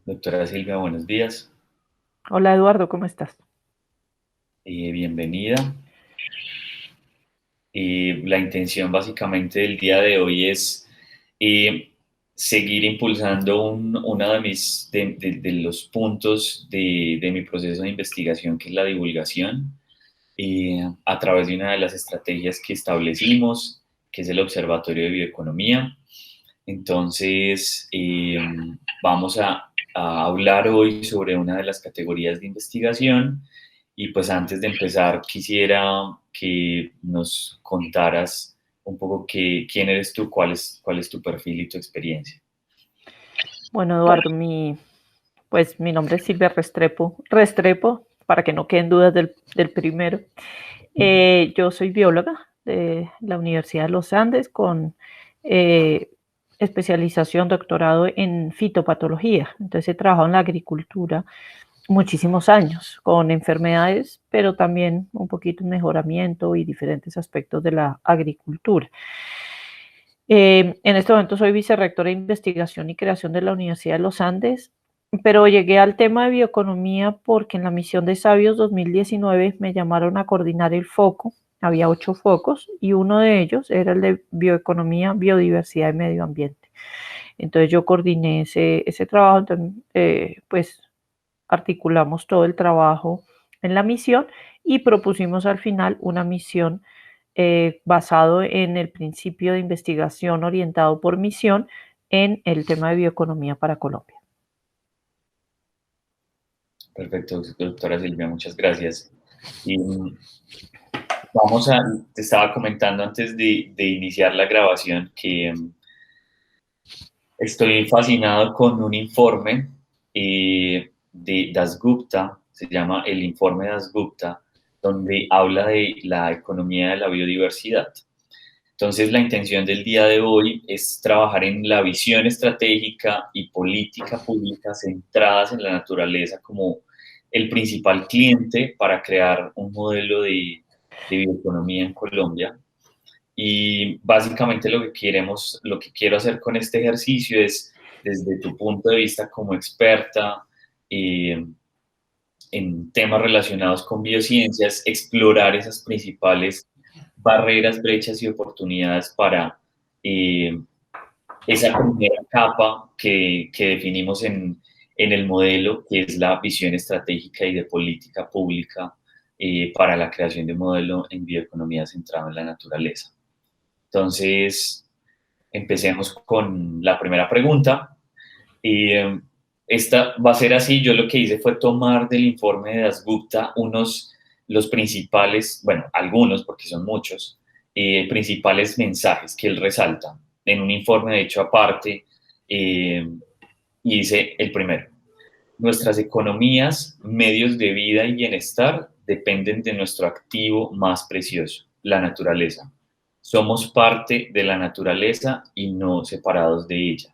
Doctora Silvia, buenos días. Hola Eduardo, ¿cómo estás? Bienvenida. La intención básicamente del día de hoy es eh, seguir impulsando uno de los puntos de mi proceso de investigación, que es la divulgación, a través de una de las estrategias que establecimos, que es el Observatorio de Bioeconomía. Entonces, vamos a hablar hoy sobre una de las categorías de investigación y pues antes de empezar quisiera que nos contaras un poco quién eres tú, cuál es tu perfil y tu experiencia. Bueno, Eduardo, mi nombre es Silvia Restrepo, para que no queden dudas del primero. Yo soy bióloga de la Universidad de los Andes con eh, especialización, doctorado en fitopatología. Entonces he trabajado en la agricultura muchísimos años con enfermedades, pero también un poquito en mejoramiento y diferentes aspectos de la agricultura. En este momento soy vicerrectora de investigación y creación de la Universidad de los Andes, pero llegué al tema de bioeconomía porque en la misión de Sabios 2019 me llamaron a coordinar el foco. Había 8 focos y uno de ellos era el de bioeconomía, biodiversidad y medio ambiente. Entonces yo coordiné ese trabajo, entonces, pues articulamos todo el trabajo en la misión y propusimos al final una misión basado en el principio de investigación orientado por misión en el tema de bioeconomía para Colombia. Perfecto, doctora Silvia, muchas gracias. Y te estaba comentando antes de iniciar la grabación que estoy fascinado con un informe de Dasgupta, se llama el informe Dasgupta, donde habla de la economía de la biodiversidad. Entonces, la intención del día de hoy es trabajar en la visión estratégica y política pública centradas en la naturaleza como el principal cliente para crear un modelo de bioeconomía en Colombia. Y básicamente lo que quiero hacer con este ejercicio es, desde tu punto de vista como experta eh, en temas relacionados con biociencias, explorar esas principales barreras, brechas y oportunidades para eh, esa primera capa que definimos en el modelo, que es la visión estratégica y de política pública para la creación de un modelo en bioeconomía centrado en la naturaleza. Entonces, empecemos con la primera pregunta. Eh, Esta va a ser así. Yo lo que hice fue tomar del informe de Dasgupta los principales, bueno, algunos, porque son muchos, principales mensajes que él resalta en un informe, de hecho, aparte, y dice el primero: nuestras economías, medios de vida y bienestar dependen de nuestro activo más precioso, la naturaleza. Somos parte de la naturaleza y no separados de ella.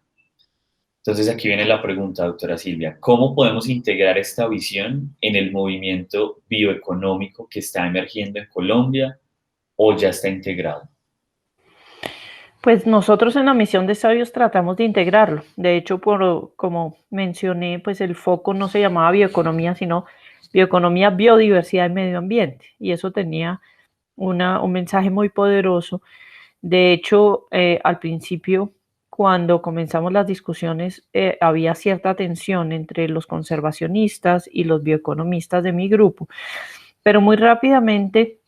Entonces aquí viene la pregunta, doctora Silvia: ¿cómo podemos integrar esta visión en el movimiento bioeconómico que está emergiendo en Colombia o ya está integrado? Pues nosotros en la misión de Sabios tratamos de integrarlo. De hecho, como mencioné, pues el foco no se llamaba bioeconomía, sino bioeconomía, biodiversidad y medio ambiente. Y eso tenía un mensaje muy poderoso. De hecho, al principio, cuando comenzamos las discusiones, había cierta tensión entre los conservacionistas y los bioeconomistas de mi grupo, pero muy rápidamente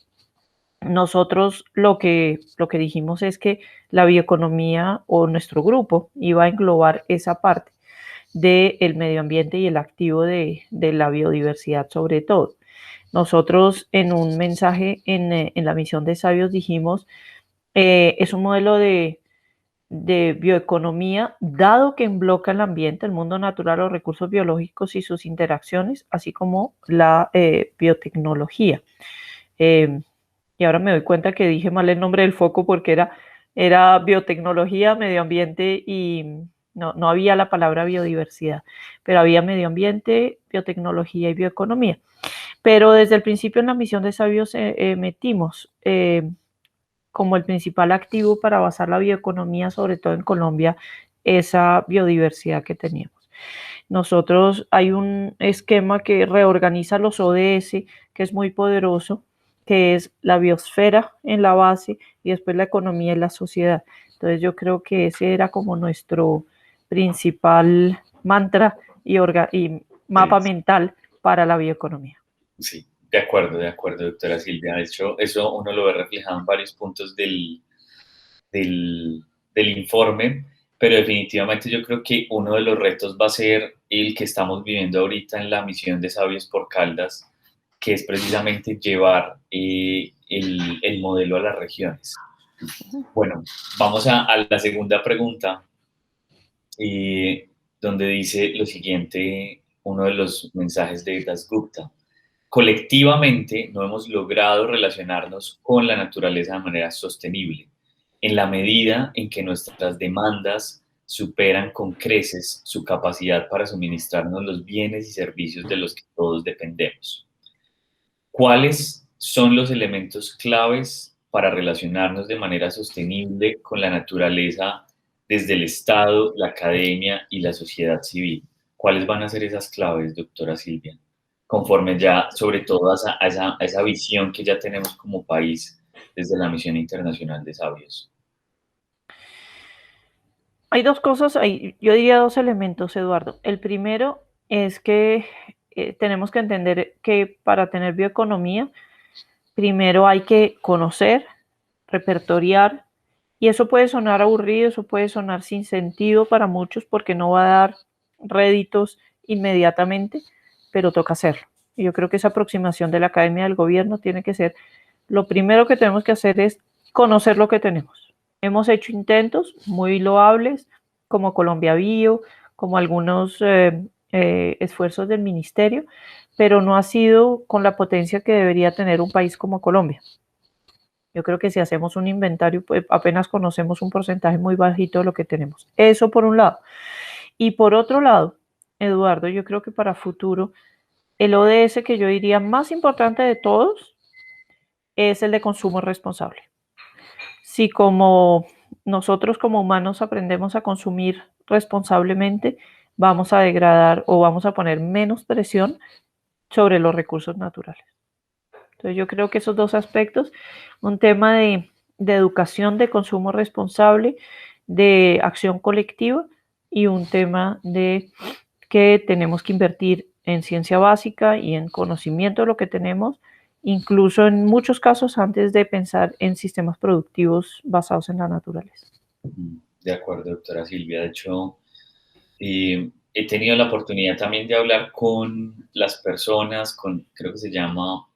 nosotros lo que dijimos es que la bioeconomía o nuestro grupo iba a englobar esa parte del medio ambiente y el activo de la biodiversidad sobre todo. Nosotros en un mensaje en la misión de Sabios dijimos, es un modelo de bioeconomía, dado que embloca el ambiente, el mundo natural, los recursos biológicos y sus interacciones, así como la biotecnología. Eh, y ahora me doy cuenta que dije mal el nombre del foco porque era biotecnología, medio ambiente no había la palabra biodiversidad, pero había medio ambiente, biotecnología y bioeconomía. Pero desde el principio en la misión de Sabios metimos como el principal activo para basar la bioeconomía, sobre todo en Colombia, esa biodiversidad que teníamos. Nosotros hay un esquema que reorganiza los ODS, que es muy poderoso, que es la biosfera en la base y después la economía y la sociedad. Entonces yo creo que ese era como nuestro principal mantra y mapa mental para la bioeconomía. Sí, de acuerdo, doctora Silvia. De hecho, eso uno lo ve reflejado en varios puntos del, del informe, pero definitivamente yo creo que uno de los retos va a ser el que estamos viviendo ahorita en la misión de Sabios por Caldas, que es precisamente llevar el modelo a las regiones. Bueno, vamos a la segunda pregunta, donde dice lo siguiente, uno de los mensajes de Dasgupta. Colectivamente no hemos logrado relacionarnos con la naturaleza de manera sostenible, en la medida en que nuestras demandas superan con creces su capacidad para suministrarnos los bienes y servicios de los que todos dependemos. ¿Cuáles son los elementos claves para relacionarnos de manera sostenible con la naturaleza desde el Estado, la academia y la sociedad civil? ¿Cuáles van a ser esas claves, doctora Silvia? Conforme ya, sobre todo, a esa visión que ya tenemos como país desde la Misión Internacional de Sabios. Hay dos cosas, yo diría dos elementos, Eduardo. El primero es que tenemos que entender que para tener bioeconomía, primero hay que conocer, repertoriar, y eso puede sonar aburrido, eso puede sonar sin sentido para muchos porque no va a dar réditos inmediatamente, pero toca hacerlo. Y yo creo que esa aproximación de la academia del gobierno tiene que ser, lo primero que tenemos que hacer es conocer lo que tenemos. Hemos hecho intentos muy loables, como Colombia Bio, como algunos esfuerzos del ministerio, pero no ha sido con la potencia que debería tener un país como Colombia. Yo creo que si hacemos un inventario, pues apenas conocemos un porcentaje muy bajito de lo que tenemos. Eso por un lado. Y por otro lado, Eduardo, yo creo que para futuro, el ODS que yo diría más importante de todos es el de consumo responsable. Si como nosotros como humanos aprendemos a consumir responsablemente, vamos a degradar o vamos a poner menos presión sobre los recursos naturales. Entonces yo creo que esos dos aspectos, un tema de educación de consumo responsable, de acción colectiva y un tema de que tenemos que invertir en ciencia básica y en conocimiento de lo que tenemos, incluso en muchos casos antes de pensar en sistemas productivos basados en la naturaleza. De acuerdo, doctora Silvia. De hecho, he tenido la oportunidad también de hablar con las personas, creo que se llama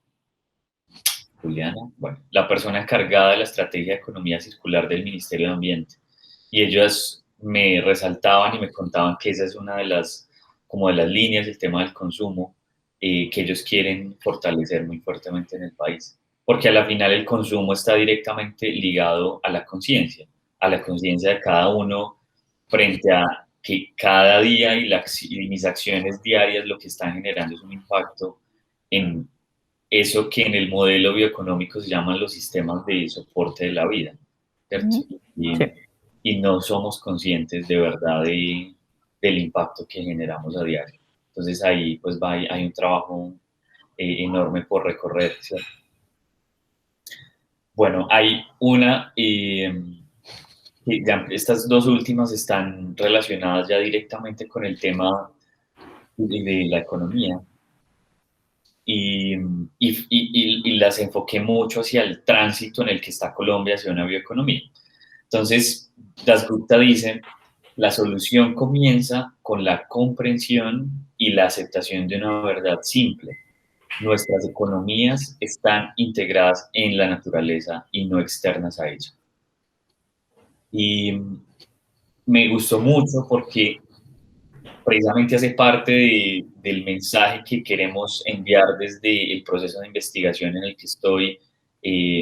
Juliana, bueno, la persona encargada de la estrategia de economía circular del Ministerio de Ambiente. Y ellos me resaltaban y me contaban que esa es una de las, como de las líneas, el tema del consumo, que ellos quieren fortalecer muy fuertemente en el país. Porque a la final el consumo está directamente ligado a la conciencia de cada uno frente a que cada día y mis acciones diarias lo que están generando es un impacto en eso que en el modelo bioeconómico se llaman los sistemas de soporte de la vida, ¿cierto? Sí. Y no somos conscientes de verdad del impacto que generamos a diario. Entonces ahí pues hay un trabajo enorme por recorrer, ¿cierto? Bueno, hay una, estas dos últimas están relacionadas ya directamente con el tema de la economía, y las enfoqué mucho hacia el tránsito en el que está Colombia hacia una bioeconomía. Entonces, Dasgupta dice, la solución comienza con la comprensión y la aceptación de una verdad simple. Nuestras economías están integradas en la naturaleza y no externas a ella. Y me gustó mucho porque precisamente hace parte del mensaje que queremos enviar desde el proceso de investigación en el que estoy,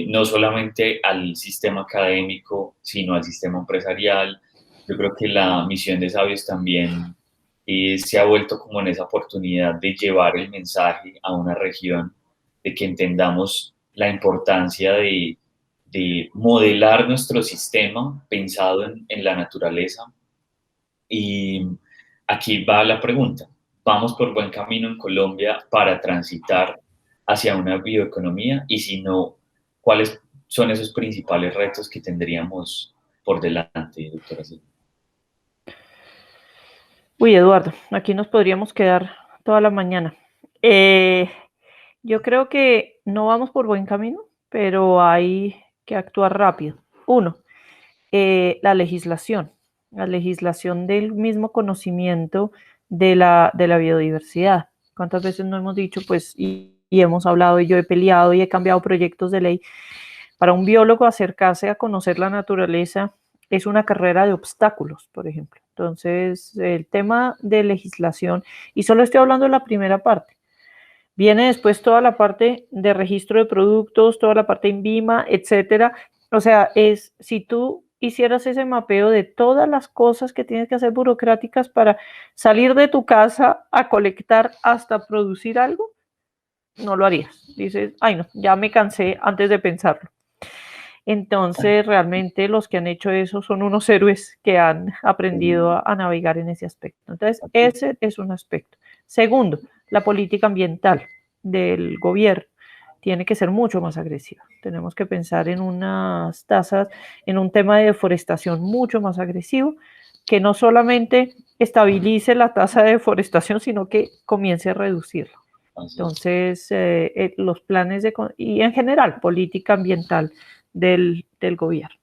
no solamente al sistema académico, sino al sistema empresarial, Yo creo que la misión de Sabios también se ha vuelto como en esa oportunidad de llevar el mensaje a una región, de que entendamos la importancia de modelar nuestro sistema pensado en la naturaleza. Y aquí va la pregunta. ¿Vamos por buen camino en Colombia para transitar hacia una bioeconomía? Y si no, ¿cuáles son esos principales retos que tendríamos por delante, doctora Silvia? Uy, Eduardo, aquí nos podríamos quedar toda la mañana. Eh, yo creo que no vamos por buen camino, pero hay que actuar rápido. Uno, la legislación. La legislación del mismo conocimiento de la biodiversidad. ¿Cuántas veces no hemos dicho, pues, y hemos hablado, y yo he peleado y he cambiado proyectos de ley? Para un biólogo acercarse a conocer la naturaleza es una carrera de obstáculos, por ejemplo. Entonces, el tema de legislación, y solo estoy hablando de la primera parte, viene después toda la parte de registro de productos, toda la parte INVIMA, etcétera. O sea, es si tú hicieras ese mapeo de todas las cosas que tienes que hacer burocráticas para salir de tu casa a colectar hasta producir algo, no lo harías. Dices, ay no, ya me cansé antes de pensarlo. Entonces, realmente los que han hecho eso son unos héroes que han aprendido a navegar en ese aspecto. Entonces, ese es un aspecto. Segundo, la política ambiental del gobierno tiene que ser mucho más agresiva. Tenemos que pensar en unas tasas, en un tema de deforestación mucho más agresivo, que no solamente estabilice la tasa de deforestación, sino que comience a reducirlo. Entonces, los planes de, y en general, política ambiental del gobierno.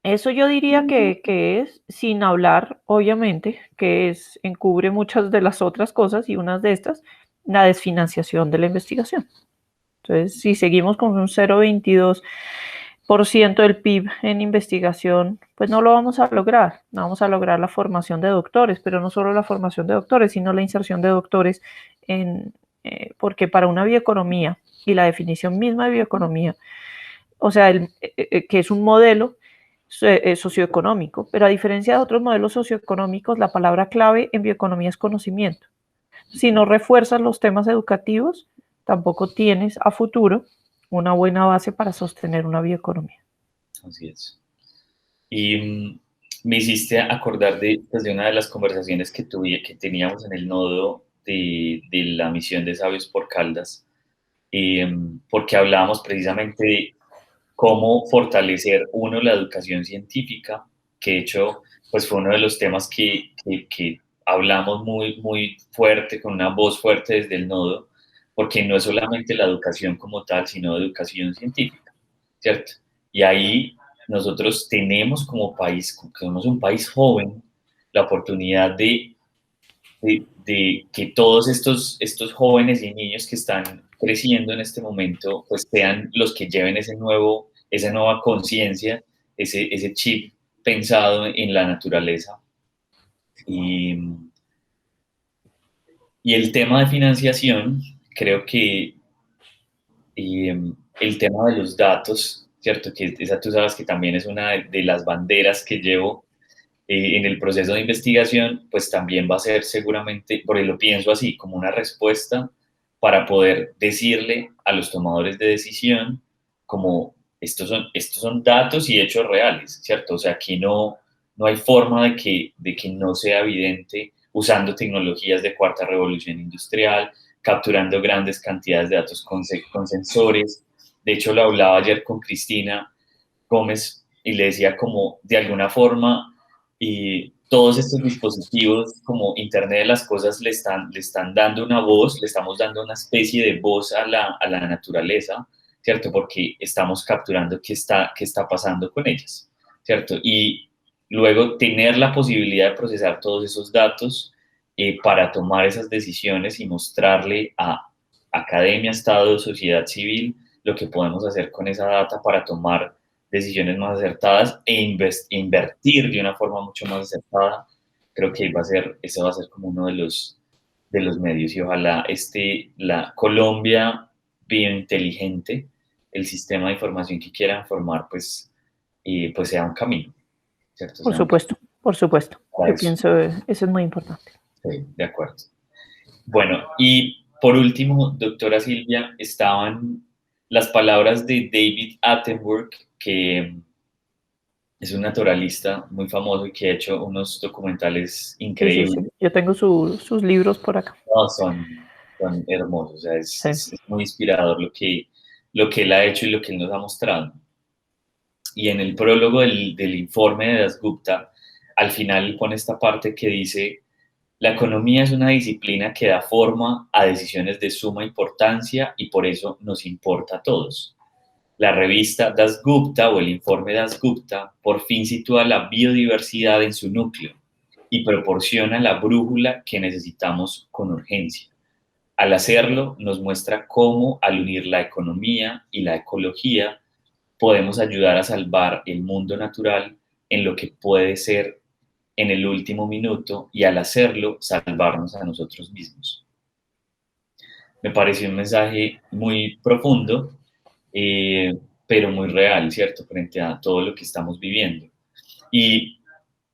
Eso yo diría que es, sin hablar, obviamente, que es, encubre muchas de las otras cosas y unas de estas, la desfinanciación de la investigación. Entonces, si seguimos con un 0,22% del PIB en investigación, pues no lo vamos a lograr. No vamos a lograr la formación de doctores, pero no solo la formación de doctores, sino la inserción de doctores en, porque para una bioeconomía y la definición misma de bioeconomía, o sea, que es un modelo socioeconómico, pero a diferencia de otros modelos socioeconómicos, la palabra clave en bioeconomía es conocimiento. Si no refuerzas los temas educativos, tampoco tienes a futuro una buena base para sostener una bioeconomía. Así es. Y me hiciste acordar de, pues, de una de las conversaciones que teníamos en el nodo de la misión de Sabios por Caldas, porque hablábamos precisamente de cómo fortalecer, uno, la educación científica, que de hecho pues fue uno de los temas que hablamos muy fuerte, con una voz fuerte desde el nodo, porque no es solamente la educación como tal, sino educación científica, ¿cierto? Y ahí nosotros tenemos como país, como somos un país joven, la oportunidad de que todos estos jóvenes y niños que están creciendo en este momento, pues sean los que lleven esa nueva conciencia, ese chip pensado en la naturaleza. Y, y el tema de financiación, creo que el tema de los datos, ¿cierto? Que esa tú sabes que también es una de las banderas que llevo en el proceso de investigación, pues también va a ser seguramente, porque lo pienso así, como una respuesta para poder decirle a los tomadores de decisión como estos son datos y hechos reales, ¿cierto? O sea, aquí no hay forma de que no sea evidente usando tecnologías de cuarta revolución industrial, capturando grandes cantidades de datos con sensores. De hecho, lo hablaba ayer con Cristina Gómez y le decía como de alguna forma y todos estos dispositivos como Internet de las Cosas le están dando una voz, le estamos dando una especie de voz a la naturaleza, ¿cierto? Porque estamos capturando qué está pasando con ellas, ¿cierto? Y luego tener la posibilidad de procesar todos esos datos para tomar esas decisiones y mostrarle a academia, Estado, sociedad civil, lo que podemos hacer con esa data para tomar decisiones más acertadas invertir de una forma mucho más acertada, creo que ese va a ser como uno de los medios y ojalá la Colombia biointeligente, el sistema de información que quieran formar, pues pues sea un camino, ¿cierto? Por Sea un supuesto, por supuesto. para Yo eso. pienso, eso es muy importante. Sí, de acuerdo. Bueno, y por último, doctora Silvia, estaban las palabras de David Attenborough, que es un naturalista muy famoso y que ha hecho unos documentales Sí, sí, sí. increíbles. Yo tengo sus libros por acá. No, son hermosos, o sea, Sí. es muy inspirador lo que él ha hecho y lo que él nos ha mostrado. Y en el prólogo del informe de Dasgupta, al final pone esta parte que dice: la economía es una disciplina que da forma a decisiones de suma importancia y por eso nos importa a todos. La revista Dasgupta o el informe Dasgupta por fin sitúa la biodiversidad en su núcleo y proporciona la brújula que necesitamos con urgencia. Al hacerlo, nos muestra cómo, al unir la economía y la ecología, podemos ayudar a salvar el mundo natural en lo que puede ser en el último minuto y al hacerlo, salvarnos a nosotros mismos. Me pareció un mensaje muy profundo, eh, pero muy real, ¿cierto? Frente a todo lo que estamos viviendo. Y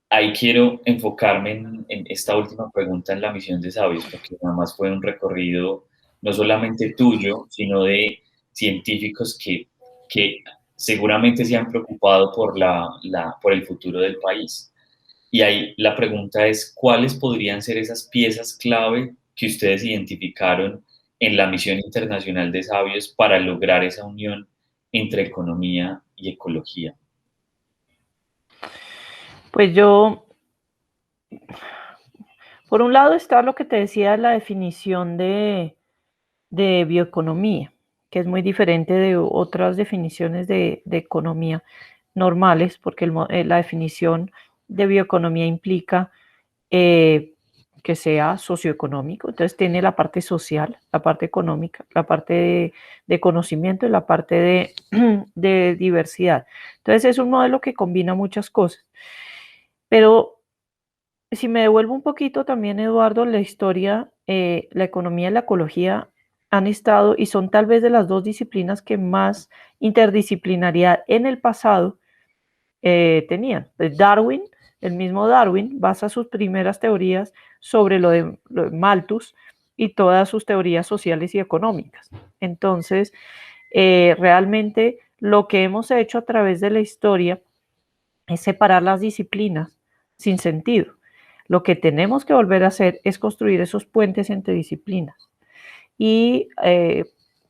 ahí quiero enfocarme en esta última pregunta en la misión de sabios, porque además fue un recorrido no solamente tuyo, sino de científicos que seguramente se han preocupado por el futuro del país. Y ahí la pregunta es, ¿cuáles podrían ser esas piezas clave que ustedes identificaron en la misión internacional de sabios para lograr esa unión entre economía y ecología? Pues yo, por un lado está lo que te decía, la definición de bioeconomía, que es muy diferente de otras definiciones de economía normales, porque la definición de bioeconomía implica eh, que sea socioeconómico, entonces tiene la parte social, la parte económica, la parte de conocimiento y la parte de diversidad. Entonces es un modelo que combina muchas cosas. Pero si me devuelvo un poquito también, Eduardo, la historia, la economía y la ecología han estado y son tal vez de las dos disciplinas que más interdisciplinariedad en el pasado tenían. Darwin, el mismo Darwin, basa sus primeras teorías sobre lo de Malthus y todas sus teorías sociales y económicas. Entonces, realmente lo que hemos hecho a través de la historia es separar las disciplinas sin sentido. Lo que tenemos que volver a hacer es construir esos puentes entre disciplinas y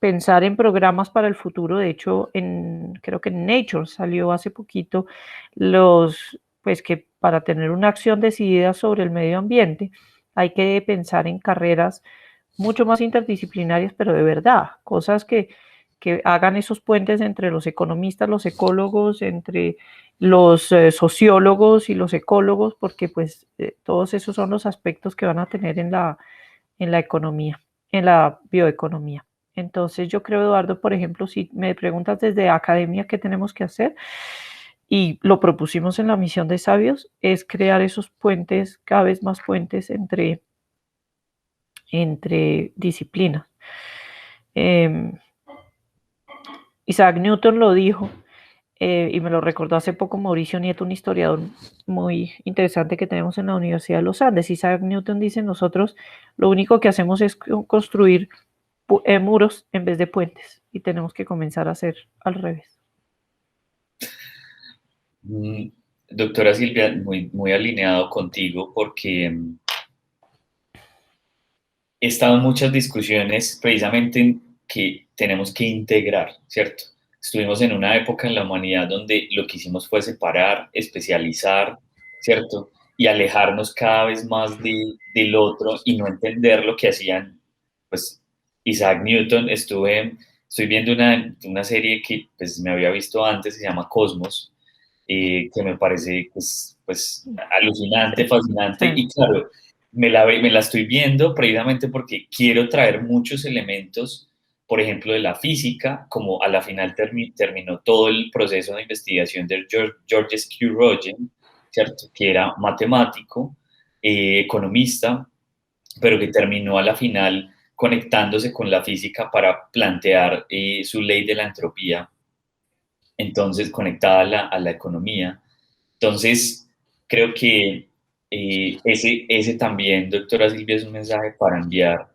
pensar en programas para el futuro. De hecho, creo que en Nature salió hace poquito pues que para tener una acción decidida sobre el medio ambiente hay que pensar en carreras mucho más interdisciplinarias, pero de verdad, cosas que hagan esos puentes entre los economistas, los ecólogos, entre los sociólogos y los ecólogos, porque pues todos esos son los aspectos que van a tener en la economía, en la bioeconomía. Entonces yo creo, Eduardo, por ejemplo, si me preguntas desde academia qué tenemos que hacer, y lo propusimos en la misión de sabios, es crear esos puentes, cada vez más puentes entre disciplinas. Isaac Newton lo dijo, y me lo recordó hace poco Mauricio Nieto, un historiador muy interesante que tenemos en la Universidad de los Andes. Isaac Newton dice: nosotros lo único que hacemos es construir muros en vez de puentes, y tenemos que comenzar a hacer al revés. Doctora Silvia, muy alineado contigo porque he estado en muchas discusiones precisamente en que tenemos que integrar, ¿cierto? Estuvimos en una época en la humanidad donde lo que hicimos fue separar, especializar, ¿cierto? Y alejarnos cada vez más del otro y no entender lo que hacían, pues, Isaac Newton. Estoy viendo una serie que pues, me había visto antes, se llama Cosmos, que me parece pues, alucinante, fascinante, Sí. y claro, me la estoy viendo precisamente porque quiero traer muchos elementos, por ejemplo, de la física, como a la final terminó todo el proceso de investigación de Georges Q. Rogen, ¿cierto? Que era matemático, economista, pero que terminó a la final conectándose con la física para plantear su ley de la entropía entonces conectada a la economía. Entonces, creo que ese también, doctora Silvia, es un mensaje para enviar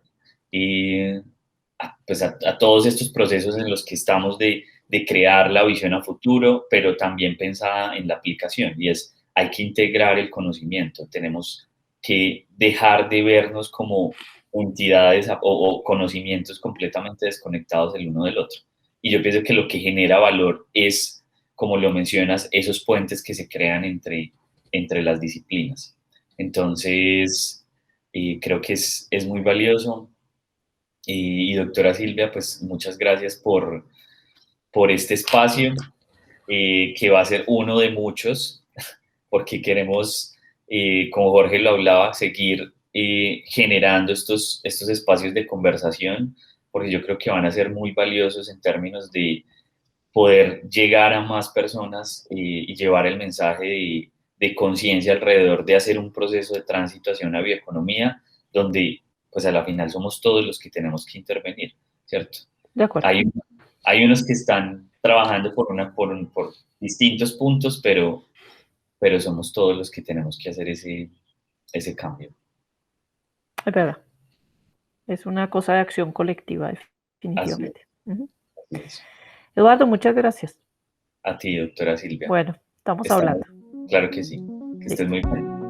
pues a todos estos procesos en los que estamos de crear la visión a futuro, pero también pensada en la aplicación, y es, hay que integrar el conocimiento, tenemos que dejar de vernos como entidades o conocimientos completamente desconectados el uno del otro. Y yo pienso que lo que genera valor es, como lo mencionas, esos puentes que se crean entre las disciplinas. Entonces, creo que es muy valioso. Y doctora Silvia, pues muchas gracias por este espacio, que va a ser uno de muchos, porque queremos, como Jorge lo hablaba, seguir generando estos espacios de conversación, porque yo creo que van a ser muy valiosos en términos de poder llegar a más personas y llevar el mensaje de conciencia alrededor de hacer un proceso de tránsito hacia una bioeconomía donde pues a la final somos todos los que tenemos que intervenir, ¿cierto? De acuerdo. Hay unos que están trabajando por distintos puntos, pero somos todos los que tenemos que hacer ese cambio. Es verdad. Es una cosa de acción colectiva, definitivamente. Así es. Eduardo, muchas gracias. A ti, doctora Silvia. Bueno, estamos hablando. Claro que sí. Que estés muy bien.